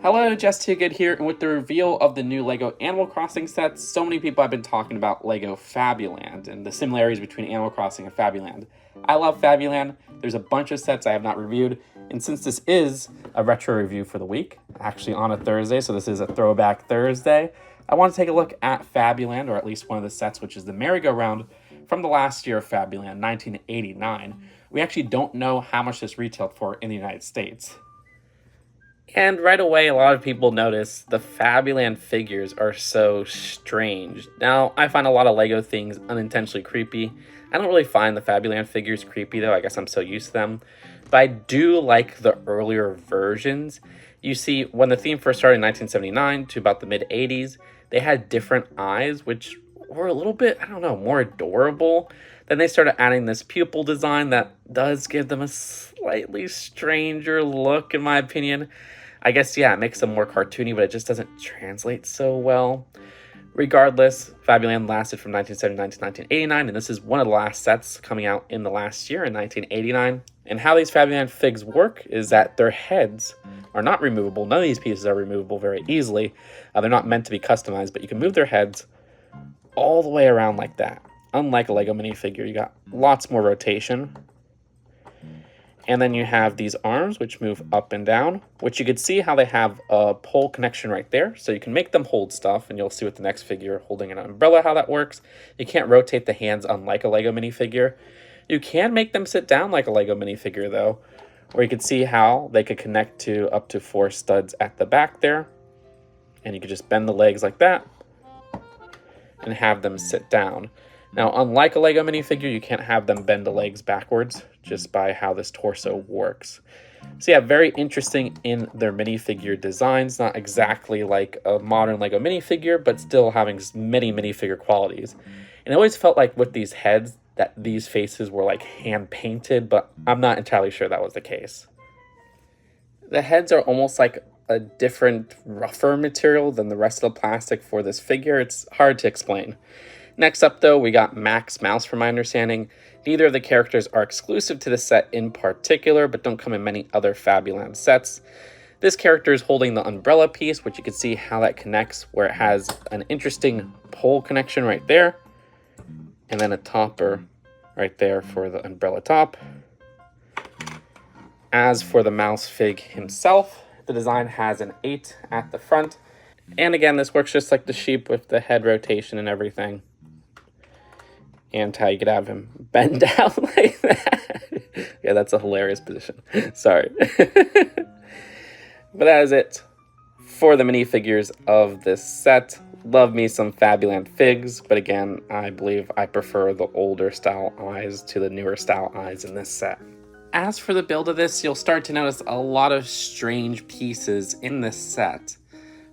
Hello, Just Too Good here, and with the reveal of the new LEGO Animal Crossing sets, so many people have been talking about LEGO Fabuland and the similarities between Animal Crossing and Fabuland. I love Fabuland. There's a bunch of sets I have not reviewed, and since this is a retro review for the week, actually on a Thursday, so this is a Throwback Thursday, I want to take a look at Fabuland, or at least one of the sets, which is the merry-go-round from the last year of Fabuland, 1989. We actually don't know how much this retailed for in the United States. And right away, a lot of people notice the Fabuland figures are so strange. Now, I find a lot of LEGO things unintentionally creepy. I don't really find the Fabuland figures creepy, though. I guess I'm so used to them. But I do like the earlier versions. You see, when the theme first started in 1979 to about the mid-80s, they had different eyes, which were a little bit, I don't know, more adorable. Then they started adding this pupil design that does give them a slightly stranger look, in my opinion. I guess, yeah, it makes them more cartoony, but it just doesn't translate so well. Regardless, Fabuland lasted from 1979 to 1989, and this is one of the last sets coming out in the last year in 1989. And how these Fabuland figs work is that their heads are not removable. None of these pieces are removable very easily. They're not meant to be customized, but you can move their heads all the way around like that. Unlike a LEGO minifigure, you got lots more rotation. And then you have these arms, which move up and down, which you could see how they have a pole connection right there. So you can make them hold stuff, and you'll see with the next figure holding an umbrella how that works. You can't rotate the hands unlike a LEGO minifigure. You can make them sit down like a LEGO minifigure, though, where you could see how they could connect to up to 4 studs at the back there. And you could just bend the legs like that and have them sit down. Now, unlike a LEGO minifigure, you can't have them bend the legs backwards just by how this torso works. So yeah, very interesting in their minifigure designs. Not exactly like a modern LEGO minifigure, but still having many minifigure qualities. And I always felt like with these heads that these faces were like hand painted, but I'm not entirely sure that was the case. The heads are almost like a different, rougher material than the rest of the plastic for this figure. It's hard to explain. Next up, though, we got Max Mouse, from my understanding. Neither of the characters are exclusive to the set in particular, but don't come in many other Fabuland sets. This character is holding the umbrella piece, which you can see how that connects, where it has an interesting pole connection right there, and then a topper right there for the umbrella top. As for the mouse fig himself, the design has an 8 at the front. And again, this works just like the sheep with the head rotation and everything. And how you could have him bend down like that. Yeah, that's a hilarious position. Sorry. But that is it for the minifigures of this set. Love me some Fabuland figs, but again, I believe I prefer the older style eyes to the newer style eyes in this set. As for the build of this, you'll start to notice a lot of strange pieces in this set.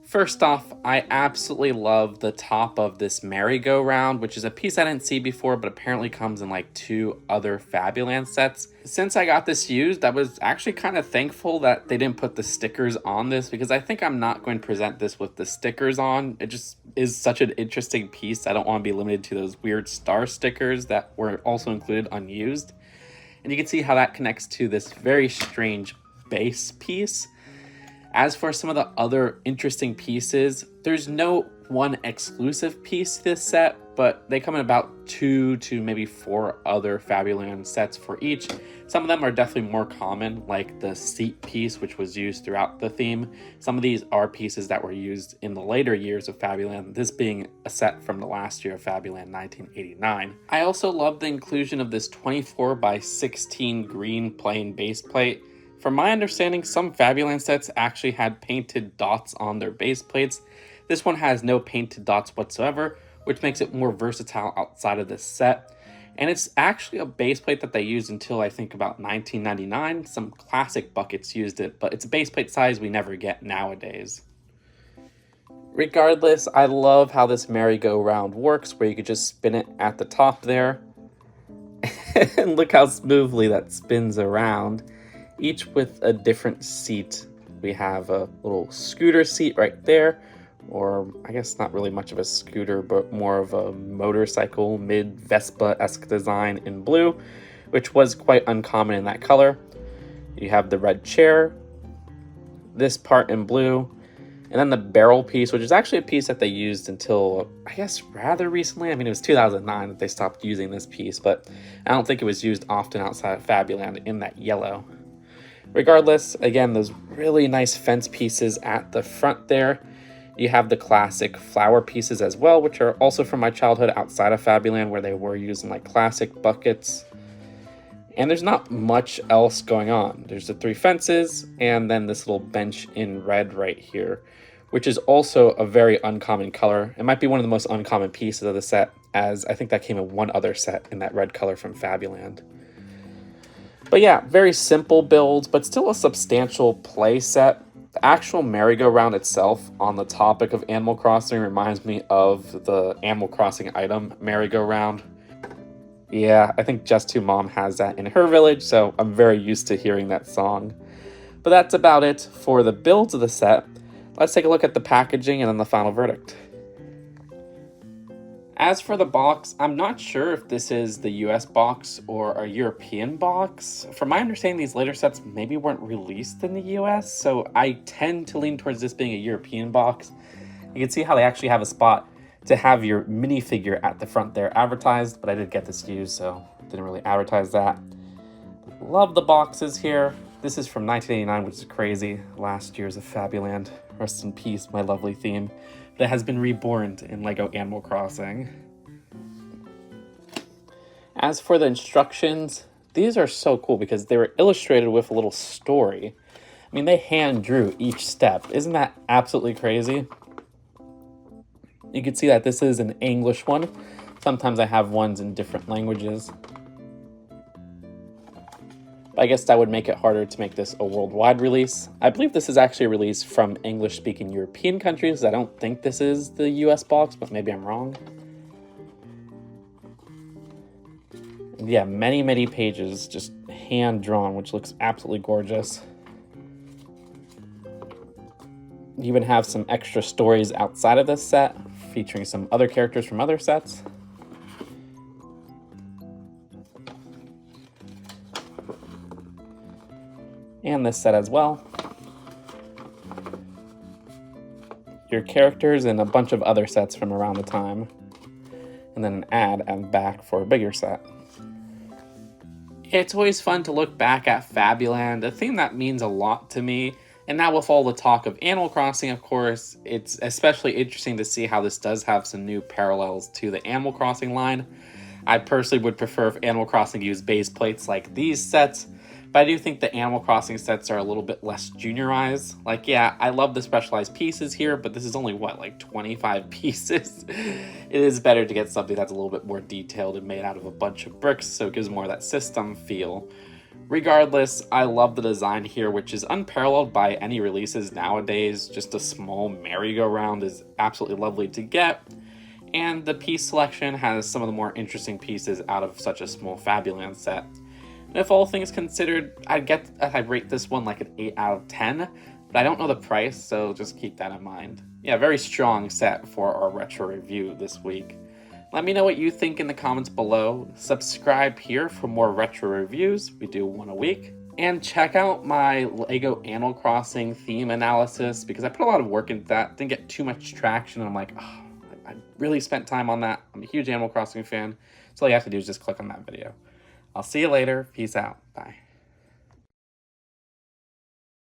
First off, I absolutely love the top of this merry-go-round, which is a piece I didn't see before, but apparently comes in like 2 other Fabuland sets. Since I got this used, I was actually kind of thankful that they didn't put the stickers on this, because I think I'm not going to present this with the stickers on. It just is such an interesting piece. I don't want to be limited to those weird star stickers that were also included unused. And you can see how that connects to this very strange base piece. As for some of the other interesting pieces, there's no one exclusive piece to this set, but they come in about 2 to maybe 4 other Fabuland sets for each. Some of them are definitely more common, like the seat piece, which was used throughout the theme. Some of these are pieces that were used in the later years of Fabuland, this being a set from the last year of Fabuland, 1989. I also love the inclusion of this 24 by 16 green plain base plate. From my understanding, some Fabuland sets actually had painted dots on their base plates. This one has no painted dots whatsoever, which makes it more versatile outside of this set. And it's actually a base plate that they used until I think about 1999. Some classic buckets used it, but it's a base plate size we never get nowadays. Regardless, I love how this merry-go-round works, where you could just spin it at the top there. And look how smoothly that spins around. Each with a different seat. We have a little scooter seat right there, or I guess not really much of a scooter, but more of a motorcycle, mid-Vespa-esque design in blue, which was quite uncommon in that color. You have the red chair, this part in blue, And then the barrel piece, which is actually a piece that they used until, I guess, rather recently. I mean, it was 2009 that they stopped using this piece, but I don't think it was used often outside of Fabuland in that yellow. Regardless, again, those really nice fence pieces at the front there. You have the classic flower pieces as well, which are also from my childhood outside of Fabuland, where they were using like classic buckets. And there's not much else going on. There's the 3 fences, and then this little bench in red right here, which is also a very uncommon color. It might be one of the most uncommon pieces of the set, as I think that came in one other set in that red color from Fabuland. But yeah, very simple build, but still a substantial play set. The actual merry-go-round itself, on the topic of Animal Crossing, reminds me of the Animal Crossing item merry-go-round. Yeah, I think Just 2 Mom has that in her village, so I'm very used to hearing that song. But that's about it for the builds of the set. Let's take a look at the packaging and then the final verdict. As for the box, I'm not sure if this is the US box or a European box. From my understanding, these later sets maybe weren't released in the US, so I tend to lean towards this being a European box. You can see how they actually have a spot to have your minifigure at the front there advertised, but I did get this used, so didn't really advertise that. Love the boxes here. This is from 1989, which is crazy. Last year's of Fabuland. Rest in peace, my lovely theme. That has been reborn in LEGO Animal Crossing. As for the instructions, these are so cool because they were illustrated with a little story. I mean, they hand drew each step. Isn't that absolutely crazy? You can see that this is an English one. Sometimes I have ones in different languages. I guess that would make it harder to make this a worldwide release. I believe this is actually a release from English-speaking European countries. I don't think this is the US box, but maybe I'm wrong. And yeah, many, many pages just hand-drawn, which looks absolutely gorgeous. You even have some extra stories outside of this set, featuring some other characters from other sets. And this set as well. Your characters and a bunch of other sets from around the time. And then an ad and back for a bigger set. It's always fun to look back at Fabuland, a theme that means a lot to me. And now with all the talk of Animal Crossing, of course, it's especially interesting to see how this does have some new parallels to the Animal Crossing line. I personally would prefer if Animal Crossing used base plates like these sets, but I do think the Animal Crossing sets are a little bit less juniorized. Like, yeah, I love the specialized pieces here, but this is only, what, like 25 pieces? It is better to get something that's a little bit more detailed and made out of a bunch of bricks, so it gives more of that system feel. Regardless, I love the design here, which is unparalleled by any releases nowadays. Just a small merry-go-round is absolutely lovely to get. And the piece selection has some of the more interesting pieces out of such a small Fabuland set. And if all things considered, I'd rate this one like an 8 out of 10, but I don't know the price, so just keep that in mind. Yeah, very strong set for our retro review this week. Let me know what you think in the comments below. Subscribe here for more retro reviews. We do one a week. And check out my LEGO Animal Crossing theme analysis, because I put a lot of work into that. Didn't get too much traction, and I'm like, oh, I really spent time on that. I'm a huge Animal Crossing fan, so all you have to do is just click on that video. I'll see you later. Peace out. Bye.